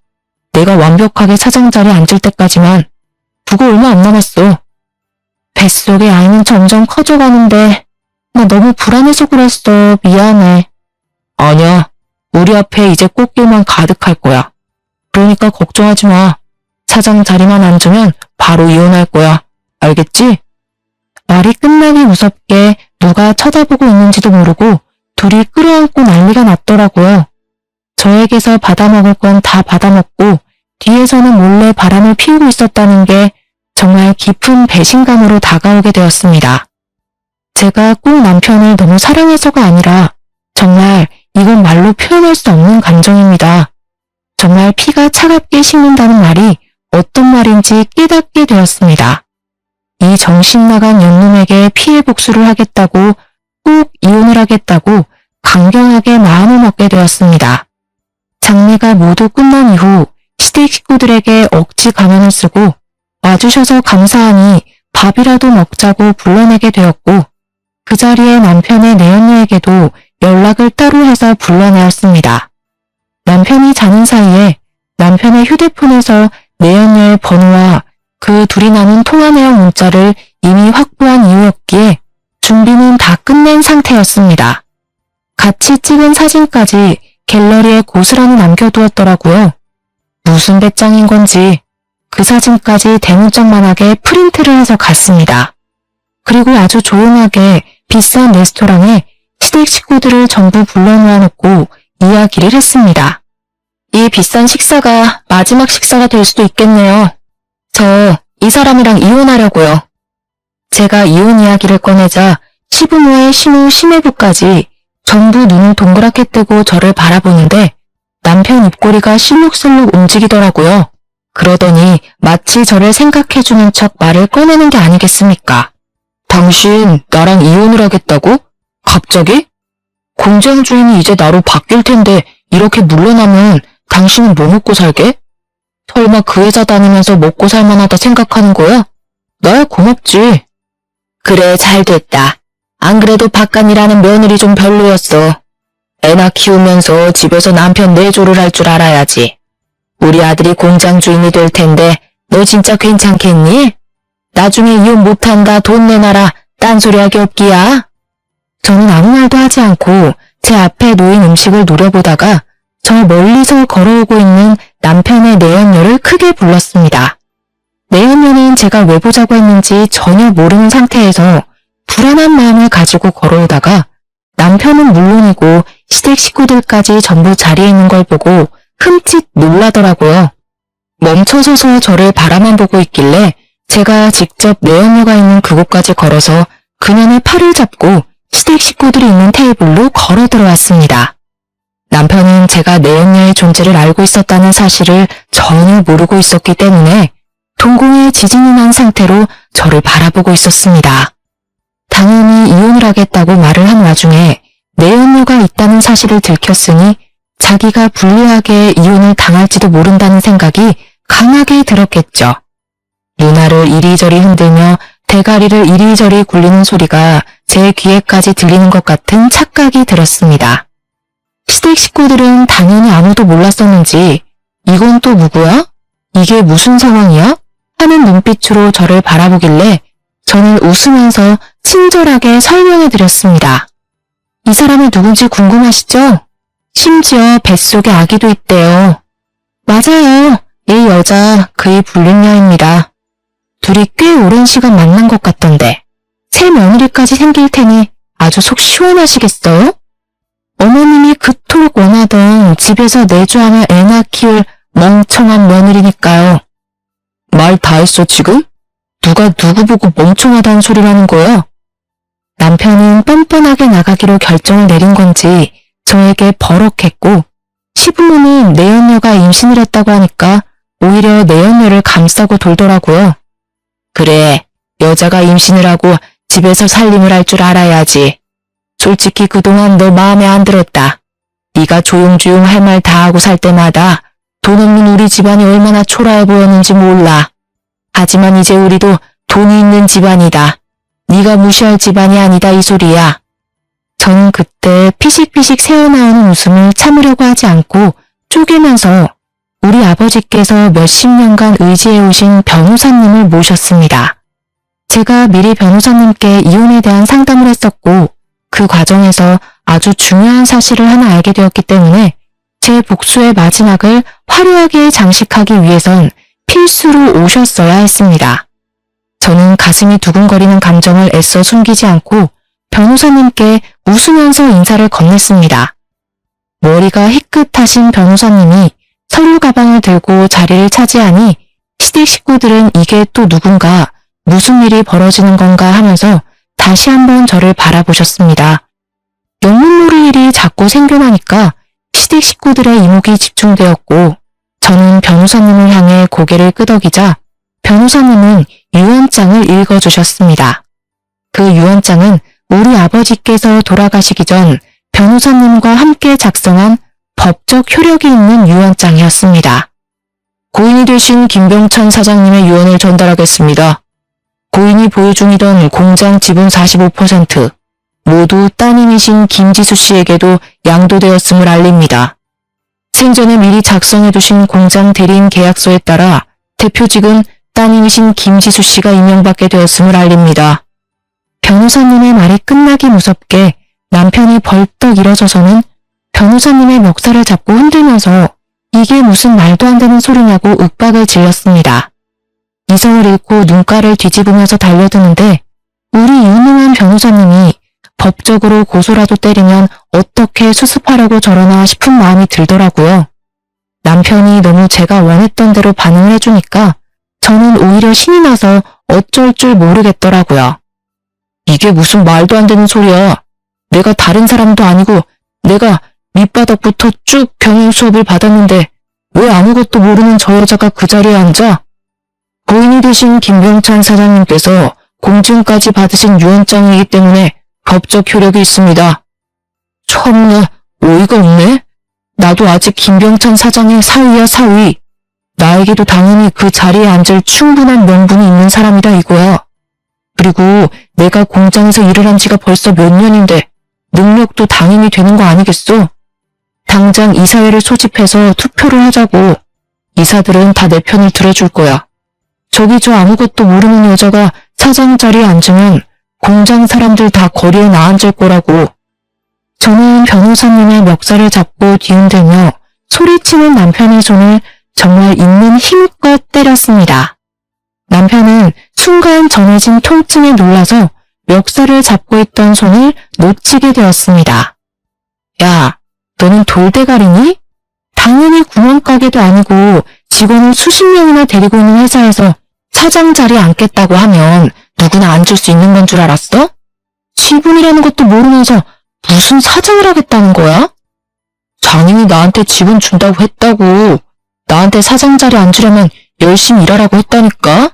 내가 완벽하게 사장 자리에 앉을 때까지만. 그거 얼마 안 남았어. 뱃속의 아이는 점점 커져가는데 나 너무 불안해서 그랬어. 미안해. 아니야. 우리 앞에 이제 꽃길만 가득할 거야. 그러니까 걱정하지 마. 사장 자리만 앉으면 바로 이혼할 거야. 알겠지? 말이 끝나기 무섭게 누가 쳐다보고 있는지도 모르고 둘이 끌어안고 난리가 났더라고요. 저에게서 받아먹을 건 다 받아먹고 뒤에서는 몰래 바람을 피우고 있었다는 게 정말 깊은 배신감으로 다가오게 되었습니다. 제가 꼭 남편을 너무 사랑해서가 아니라 정말 이건 말로 표현할 수 없는 감정입니다. 정말 피가 차갑게 식는다는 말이 어떤 말인지 깨닫게 되었습니다. 이 정신나간 연놈에게 피해 복수를 하겠다고 꼭 이혼을 하겠다고 강경하게 마음을 먹게 되었습니다. 장례가 모두 끝난 이후 시댁 식구들에게 억지 가면을 쓰고 와주셔서 감사하니 밥이라도 먹자고 불러내게 되었고 그 자리에 남편의 내연녀에게도 연락을 따로 해서 불러내었습니다. 남편이 자는 사이에 남편의 휴대폰에서 내연녀의 번호와 그 둘이 나눈 통화 내용 문자를 이미 확보한 이유였기에 준비는 다 끝낸 상태였습니다. 같이 찍은 사진까지 갤러리에 고스란히 남겨두었더라고요. 무슨 배짱인 건지 그 사진까지 대문짝만하게 프린트를 해서 갔습니다. 그리고 아주 조용하게 비싼 레스토랑에 시댁 식구들을 전부 불러놓아놓고 이야기를 했습니다. 이 비싼 식사가 마지막 식사가 될 수도 있겠네요. 저 이 사람이랑 이혼하려고요. 제가 이혼 이야기를 꺼내자 시부모의 신우 시매부까지 전부 눈을 동그랗게 뜨고 저를 바라보는데 남편 입꼬리가 실룩실룩 움직이더라고요. 그러더니 마치 저를 생각해주는 척 말을 꺼내는 게 아니겠습니까? 당신 나랑 이혼을 하겠다고? 갑자기? 공장 주인이 이제 나로 바뀔 텐데 이렇게 물러나면 당신은 뭐 먹고 살게? 설마 그 회사 다니면서 먹고 살만하다 생각하는 거야? 나야 고맙지. 그래 잘됐다. 안 그래도 바깥이라는 며느리 좀 별로였어. 애나 키우면서 집에서 남편 내조를 할 줄 알아야지. 우리 아들이 공장 주인이 될 텐데 너 진짜 괜찮겠니? 나중에 이혼 못한다 돈 내놔라 딴소리하기 없기야. 저는 아무 말도 하지 않고 제 앞에 놓인 음식을 노려보다가 저 멀리서 걸어오고 있는 남편의 내연녀를 크게 불렀습니다. 내연녀는 제가 왜 보자고 했는지 전혀 모르는 상태에서 불안한 마음을 가지고 걸어오다가 남편은 물론이고 시댁 식구들까지 전부 자리에 있는 걸 보고 흠칫 놀라더라고요. 멈춰서서 저를 바라만 보고 있길래 제가 직접 내연녀가 있는 그곳까지 걸어서 그녀의 팔을 잡고 시댁 식구들이 있는 테이블로 걸어 들어왔습니다. 남편은 제가 내연녀의 존재를 알고 있었다는 사실을 전혀 모르고 있었기 때문에 동공에 지진이 난 상태로 저를 바라보고 있었습니다. 당연히 이혼을 하겠다고 말을 한 와중에 내연녀가 있다는 사실을 들켰으니 자기가 불리하게 이혼을 당할지도 모른다는 생각이 강하게 들었겠죠. 누나를 이리저리 흔들며 대가리를 이리저리 굴리는 소리가 제 귀에까지 들리는 것 같은 착각이 들었습니다. 시댁 식구들은 당연히 아무도 몰랐었는지 이건 또 누구야? 이게 무슨 상황이야? 하는 눈빛으로 저를 바라보길래 저는 웃으면서 친절하게 설명해 드렸습니다. 이 사람이 누군지 궁금하시죠? 심지어 뱃속에 아기도 있대요. 맞아요. 이 여자 그의 불륜녀입니다. 둘이 꽤 오랜 시간 만난 것 같던데 새 며느리까지 생길 테니 아주 속 시원하시겠어요? 어머님이 그토록 원하던 집에서 내조하며 애나 키울 멍청한 며느리니까요. 말 다 했어 지금? 누가 누구 보고 멍청하다는 소리라는 거야? 남편은 뻔뻔하게 나가기로 결정을 내린 건지 저에게 버럭했고 시부모는 내연녀가 임신을 했다고 하니까 오히려 내연녀를 감싸고 돌더라고요. 그래, 여자가 임신을 하고 집에서 살림을 할 줄 알아야지. 솔직히 그동안 너 마음에 안 들었다. 네가 조용조용 할 말 다 하고 살 때마다 돈 없는 우리 집안이 얼마나 초라해 보였는지 몰라. 하지만 이제 우리도 돈이 있는 집안이다. 네가 무시할 집안이 아니다 이 소리야. 저는 그때 피식피식 새어나오는 웃음을 참으려고 하지 않고 쪼개면서 우리 아버지께서 몇십 년간 의지해오신 변호사님을 모셨습니다. 제가 미리 변호사님께 이혼에 대한 상담을 했었고 그 과정에서 아주 중요한 사실을 하나 알게 되었기 때문에 제 복수의 마지막을 화려하게 장식하기 위해선 필수로 오셨어야 했습니다. 저는 가슴이 두근거리는 감정을 애써 숨기지 않고 변호사님께 웃으면서 인사를 건넸습니다. 머리가 희끗하신 변호사님이 서류 가방을 들고 자리를 차지하니 시댁 식구들은 이게 또 누군가 무슨 일이 벌어지는 건가 하면서 다시 한번 저를 바라보셨습니다. 영문 모를 일이 자꾸 생겨나니까 시댁 식구들의 이목이 집중되었고 저는 변호사님을 향해 고개를 끄덕이자 변호사님은 유언장을 읽어주셨습니다. 그 유언장은 우리 아버지께서 돌아가시기 전 변호사님과 함께 작성한 법적 효력이 있는 유언장이었습니다. 고인이 되신 김병천 사장님의 유언을 전달하겠습니다. 고인이 보유 중이던 공장 지분 45% 모두 따님이신 김지수 씨에게도 양도되었음을 알립니다. 생전에 미리 작성해두신 공장 대리인 계약서에 따라 대표직은 따님이신 김지수 씨가 임명받게 되었음을 알립니다. 변호사님의 말이 끝나기 무섭게 남편이 벌떡 일어서서는 변호사님의 멱살을 잡고 흔들면서 이게 무슨 말도 안 되는 소리냐고 윽박을 질렀습니다. 이성을 잃고 눈가를 뒤집으면서 달려드는데 우리 유능한 변호사님이 법적으로 고소라도 때리면 어떻게 수습하려고 저러나 싶은 마음이 들더라고요. 남편이 너무 제가 원했던 대로 반응을 해주니까 저는 오히려 신이 나서 어쩔 줄 모르겠더라고요. 이게 무슨 말도 안 되는 소리야. 내가 다른 사람도 아니고 내가 밑바닥부터 쭉 경영 수업을 받았는데 왜 아무것도 모르는 저 여자가 그 자리에 앉아? 고인이 되신 김병찬 사장님께서 공증까지 받으신 유언장이기 때문에 법적 효력이 있습니다. 참나 어이가 없네. 나도 아직 김병찬 사장의 사위야 사위. 나에게도 당연히 그 자리에 앉을 충분한 명분이 있는 사람이다 이거야. 그리고 내가 공장에서 일을 한 지가 벌써 몇 년인데 능력도 당연히 되는 거 아니겠어? 당장 이사회를 소집해서 투표를 하자고. 이사들은 다 내 편을 들어줄 거야. 저기 저 아무것도 모르는 여자가 사장 자리에 앉으면 공장 사람들 다 거리에 나앉을 거라고. 저는 변호사님의 멱살을 잡고 뒤흔들며 소리치는 남편의 손을 정말 있는 힘껏 때렸습니다. 남편은 순간 전해진 통증에 놀라서 멱살을 잡고 있던 손을 놓치게 되었습니다. 야, 너는 돌대가리니? 당연히 구멍가게도 아니고 직원을 수십 명이나 데리고 있는 회사에서 사장 자리에 앉겠다고 하면 누구나 앉을 수 있는 건 줄 알았어? 지분이라는 것도 모르면서 무슨 사장을 하겠다는 거야? 장인이 나한테 지분 준다고 했다고. 나한테 사장 자리에 앉으려면 열심히 일하라고 했다니까?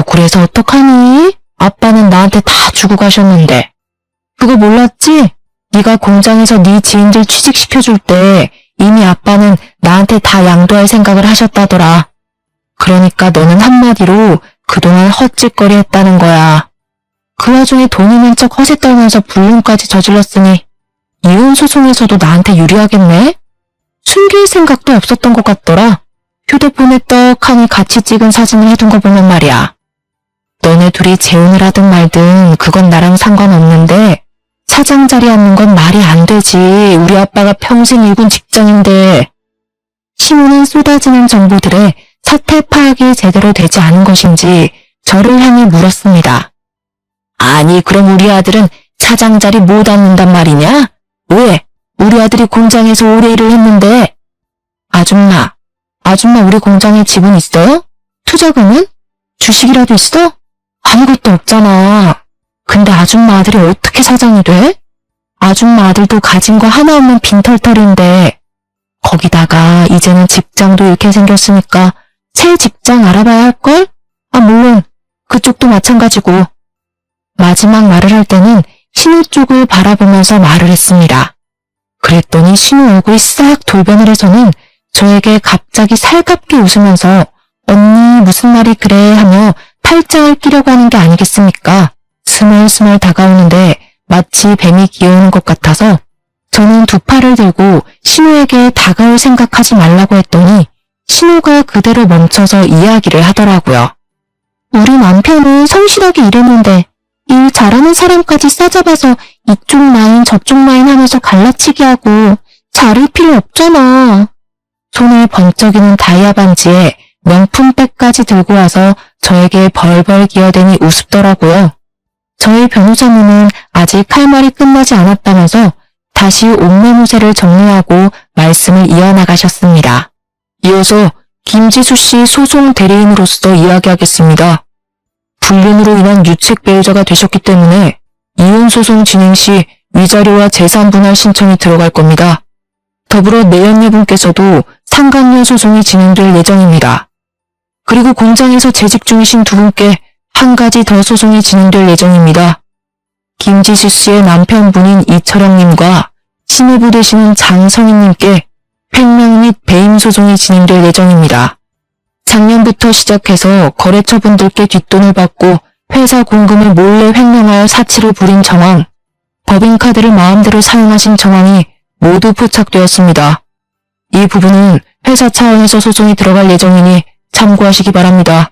그래서 어떡하니? 아빠는 나한테 다 주고 가셨는데. 그거 몰랐지? 네가 공장에서 네 지인들 취직시켜줄 때 이미 아빠는 나한테 다 양도할 생각을 하셨다더라. 그러니까 너는 한마디로 그동안 헛짓거리 했다는 거야. 그 와중에 돈 있는 척 허세 떨면서 불륜까지 저질렀으니 이혼 소송에서도 나한테 유리하겠네? 숨길 생각도 없었던 것 같더라. 휴대폰에 떡하니 같이 찍은 사진을 해둔 거 보면 말이야. 너네 둘이 재혼을 하든 말든 그건 나랑 상관없는데 사장 자리에 앉는 건 말이 안 되지. 우리 아빠가 평생 일군 직장인데. 신우는 쏟아지는 정보들에 사태 파악이 제대로 되지 않은 것인지 저를 향해 물었습니다. 아니 그럼 우리 아들은 사장 자리 못 앉는단 말이냐? 왜? 우리 아들이 공장에서 오래 일을 했는데. 아줌마 우리 공장에 지분 있어요? 투자금은? 주식이라도 있어? 아무것도 없잖아. 근데 아줌마 아들이 어떻게 사장이 돼? 아줌마 아들도 가진 거 하나 없는 빈털털인데. 거기다가 이제는 직장도 잃게 생겼으니까 새 직장 알아봐야 할걸? 물론 그쪽도 마찬가지고. 마지막 말을 할 때는 신우 쪽을 바라보면서 말을 했습니다. 그랬더니 신우 얼굴이 싹 돌변을 해서는 저에게 갑자기 살갑게 웃으면서 언니 무슨 말이 그래 하며 팔짱을 끼려고 하는 게 아니겠습니까? 스멀스멀 다가오는데 마치 뱀이 기어오는 것 같아서 저는 두 팔을 들고 신우에게 다가올 생각하지 말라고 했더니 신우가 그대로 멈춰서 이야기를 하더라고요. 우리 남편은 성실하게 일했는데 일 잘하는 사람까지 싸잡아서 이쪽 라인 저쪽 라인 하면서 갈라치기 하고 자를 필요 없잖아. 손에 번쩍이는 다이아 반지에 명품백까지 들고 와서 저에게 벌벌 기어대니 우습더라고요. 저희 변호사님은 아직 할 말이 끝나지 않았다면서 다시 옥매무새를 정리하고 말씀을 이어나가셨습니다. 이어서 김지수 씨 소송 대리인으로서 이야기하겠습니다. 불륜으로 인한 유책 배우자가 되셨기 때문에 이혼 소송 진행 시 위자료와 재산 분할 신청이 들어갈 겁니다. 더불어 내연녀분께서도 상간녀 소송이 진행될 예정입니다. 그리고 공장에서 재직 중이신 두 분께 한 가지 더 소송이 진행될 예정입니다. 김지수 씨의 남편분인 이철영님과 신우부 되시는 장성희님께 횡령 및 배임 소송이 진행될 예정입니다. 작년부터 시작해서 거래처분들께 뒷돈을 받고 회사 공금을 몰래 횡령하여 사치를 부린 정황, 법인카드를 마음대로 사용하신 정황이 모두 포착되었습니다. 이 부분은 회사 차원에서 소송이 들어갈 예정이니 참고하시기 바랍니다.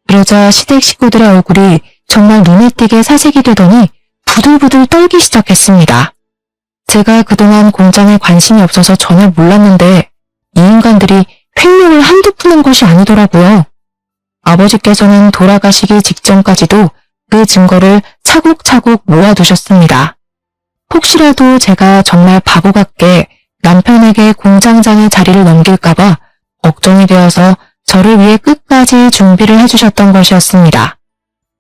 그러자 시댁 식구들의 얼굴이 정말 눈에 띄게 사색이 되더니 부들부들 떨기 시작했습니다. 제가 그동안 공장에 관심이 없어서 전혀 몰랐는데 이 인간들이 횡령을 한두 푼한 것이 아니더라고요. 아버지께서는 돌아가시기 직전까지도 그 증거를 차곡차곡 모아두셨습니다. 혹시라도 제가 정말 바보 같게 남편에게 공장장의 자리를 넘길까봐 걱정이 되어서 저를 위해 끝까지 준비를 해주셨던 것이었습니다.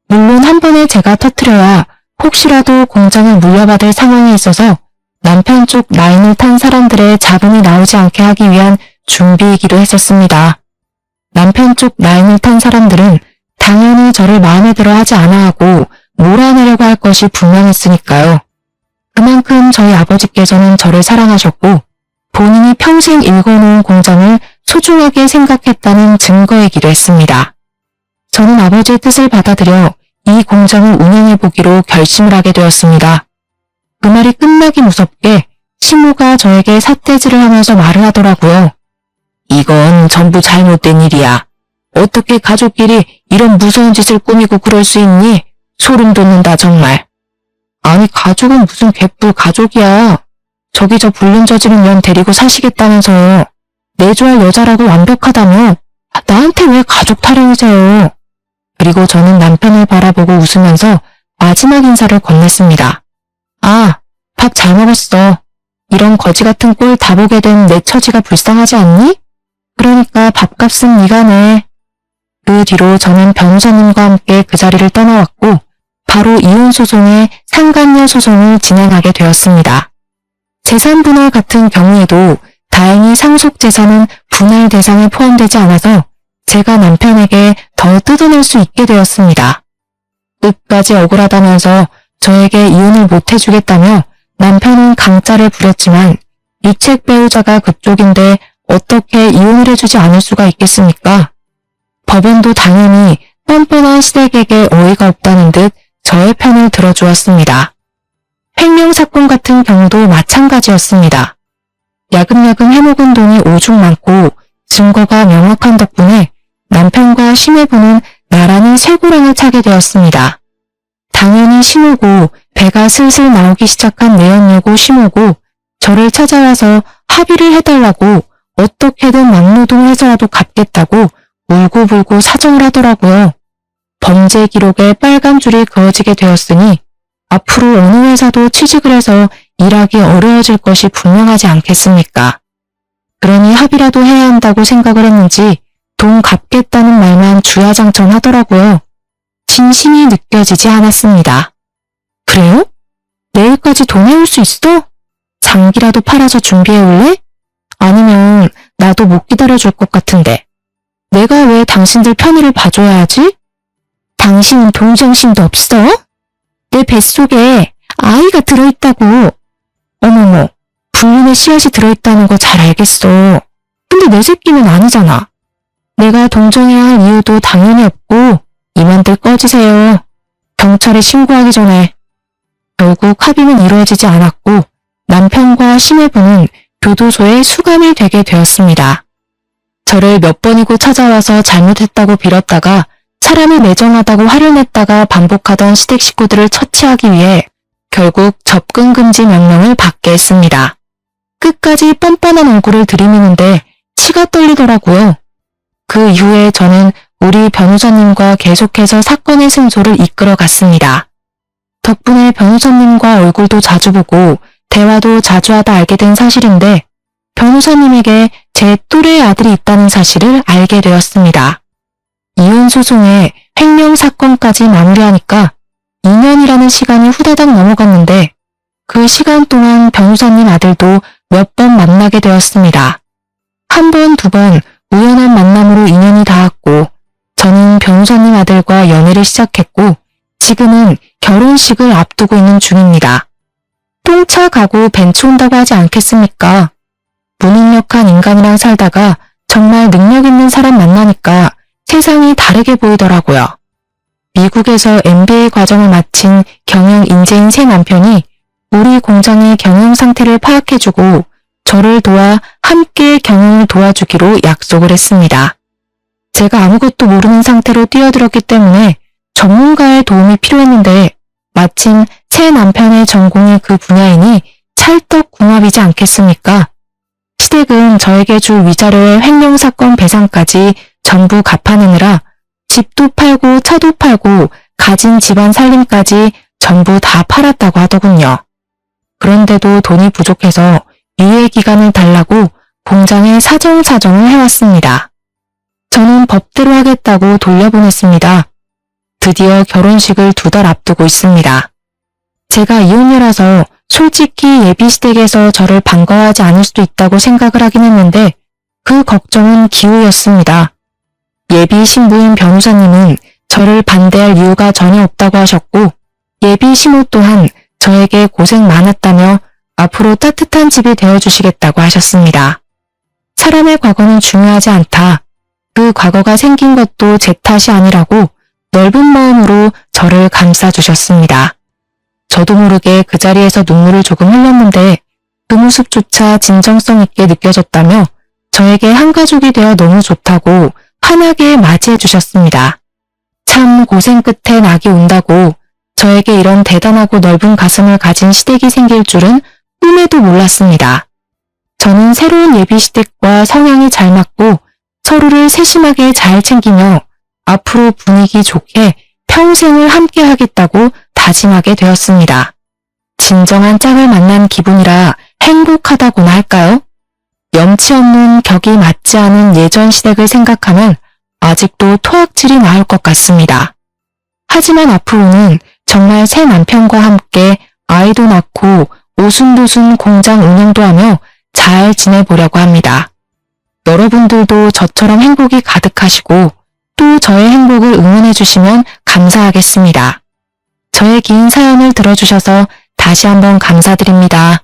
물론 한 번에 제가 터뜨려야 혹시라도 공장을 물려받을 상황이 있어서 남편 쪽 라인을 탄 사람들의 자금이 나오지 않게 하기 위한 준비이기도 했었습니다. 남편 쪽 라인을 탄 사람들은 당연히 저를 마음에 들어 하지 않아 하고 몰아내려고 할 것이 분명했으니까요. 그만큼 저희 아버지께서는 저를 사랑하셨고 본인이 평생 일궈놓은 공장을 소중하게 생각했다는 증거이기도 했습니다. 저는 아버지의 뜻을 받아들여 이 공장을 운영해보기로 결심을 하게 되었습니다. 그 말이 끝나기 무섭게 신우가 저에게 삿대질을 하면서 말을 하더라고요. 이건 전부 잘못된 일이야. 어떻게 가족끼리 이런 무서운 짓을 꾸미고 그럴 수 있니? 소름 돋는다 정말. 아니 가족은 무슨 개뿔 가족이야. 저기 저 불륜 저지른 년 데리고 사시겠다면서요. 내조할 여자라고 완벽하다며 나한테 왜 가족 타령이세요. 그리고 저는 남편을 바라보고 웃으면서 마지막 인사를 건넸습니다. 아, 밥 잘 먹었어. 이런 거지 같은 꼴 다 보게 된 내 처지가 불쌍하지 않니? 그러니까 밥값은 네가 내. 그 뒤로 저는 변호사님과 함께 그 자리를 떠나왔고 바로 이혼 소송에 상간녀 소송을 진행하게 되었습니다. 재산 분할 같은 경우에도 다행히 상속 재산은 분할 대상에 포함되지 않아서 제가 남편에게 더 뜯어낼 수 있게 되었습니다. 끝까지 억울하다면서 저에게 이혼을 못 해주겠다며 남편은 강짜를 부렸지만 유책 배우자가 그쪽인데 어떻게 이혼을 해주지 않을 수가 있겠습니까? 법원도 당연히 뻔뻔한 시댁에게 어이가 없다는 듯 저의 편을 들어주었습니다. 횡령 사건 같은 경우도 마찬가지였습니다. 야금야금 해먹은 돈이 오죽 많고 증거가 명확한 덕분에 남편과 시매부는 나란히 쇠고랑을 차게 되었습니다. 당연히 신우고 배가 슬슬 나오기 시작한 내연녀고 시모고 저를 찾아와서 합의를 해달라고 어떻게든 막노동해서라도 갚겠다고 울고불고 사정을 하더라고요. 범죄 기록에 빨간 줄이 그어지게 되었으니 앞으로 어느 회사도 취직을 해서 일하기 어려워질 것이 분명하지 않겠습니까? 그러니 합의라도 해야 한다고 생각을 했는지 돈 갚겠다는 말만 주야장천 하더라고요. 진심이 느껴지지 않았습니다. 그래요? 내일까지 돈 해올 수 있어? 장기라도 팔아서 준비해 올래? 아니면 나도 못 기다려줄 것 같은데. 내가 왜 당신들 편의를 봐줘야 하지? 당신은 동정심도 없어? 내 뱃속에 아이가 들어있다고. 어머머, 불륜의 씨앗이 들어있다는 거 잘 알겠어. 근데 내 새끼는 아니잖아. 내가 동정해야 할 이유도 당연히 없고 이만들 꺼지세요. 경찰에 신고하기 전에. 결국 합의는 이루어지지 않았고 남편과 시매부는 교도소에 수감이 되게 되었습니다. 저를 몇 번이고 찾아와서 잘못했다고 빌었다가 사람이 매정하다고 화를 냈다가 반복하던 시댁 식구들을 처치하기 위해 결국 접근 금지 명령을 받게 했습니다. 끝까지 뻔뻔한 얼굴을 들이미는데 치가 떨리더라고요. 그 이후에 저는 우리 변호사님과 계속해서 사건의 승소를 이끌어 갔습니다. 덕분에 변호사님과 얼굴도 자주 보고 대화도 자주 하다 알게 된 사실인데 변호사님에게 제 또래의 아들이 있다는 사실을 알게 되었습니다. 이혼 소송에 횡령 사건까지 마무리하니까 2년이라는 시간이 후다닥 넘어갔는데 그 시간 동안 변호사님 아들도 몇 번 만나게 되었습니다. 한 번, 두 번 우연한 만남으로 인연이 닿았고 저는 변호사님 아들과 연애를 시작했고 지금은 결혼식을 앞두고 있는 중입니다. 똥차 가고 벤츠 온다고 하지 않겠습니까? 무능력한 인간이랑 살다가 정말 능력 있는 사람 만나니까 세상이 다르게 보이더라고요. 미국에서 MBA 과정을 마친 경영 인재인 새 남편이 우리 공장의 경영 상태를 파악해주고 저를 도와 함께 경영을 도와주기로 약속을 했습니다. 제가 아무것도 모르는 상태로 뛰어들었기 때문에 전문가의 도움이 필요했는데 마침 새 남편의 전공이 그 분야이니 찰떡궁합이지 않겠습니까? 시댁은 저에게 줄 위자료의 횡령 사건 배상까지 전부 갚아내느라 집도 팔고 차도 팔고 가진 집안 살림까지 전부 다 팔았다고 하더군요. 그런데도 돈이 부족해서 유예 기간을 달라고 공장에 사정사정을 해왔습니다. 저는 법대로 하겠다고 돌려보냈습니다. 드디어 결혼식을 2달 앞두고 있습니다. 제가 이혼녀라서 솔직히 예비시댁에서 저를 반가워하지 않을 수도 있다고 생각을 하긴 했는데 그 걱정은 기우였습니다. 예비 신부인 변호사님은 저를 반대할 이유가 전혀 없다고 하셨고 예비 신부 또한 저에게 고생 많았다며 앞으로 따뜻한 집이 되어주시겠다고 하셨습니다. 사람의 과거는 중요하지 않다. 그 과거가 생긴 것도 제 탓이 아니라고 넓은 마음으로 저를 감싸주셨습니다. 저도 모르게 그 자리에서 눈물을 조금 흘렸는데 그 모습조차 진정성 있게 느껴졌다며 저에게 한 가족이 되어 너무 좋다고 환하게 맞이해 주셨습니다. 참 고생 끝에 낙이 온다고 저에게 이런 대단하고 넓은 가슴을 가진 시댁이 생길 줄은 꿈에도 몰랐습니다. 저는 새로운 예비시댁과 성향이 잘 맞고 서로를 세심하게 잘 챙기며 앞으로 분위기 좋게 평생을 함께 하겠다고 다짐하게 되었습니다. 진정한 짝을 만난 기분이라 행복하다고나 할까요? 염치 없는 격이 맞지 않은 예전 시댁을 생각하면 아직도 토악질이 나올 것 같습니다. 하지만 앞으로는 정말 새 남편과 함께 아이도 낳고 오순도순 공장 운영도 하며 잘 지내보려고 합니다. 여러분들도 저처럼 행복이 가득하시고 또 저의 행복을 응원해 주시면 감사하겠습니다. 저의 긴 사연을 들어주셔서 다시 한번 감사드립니다.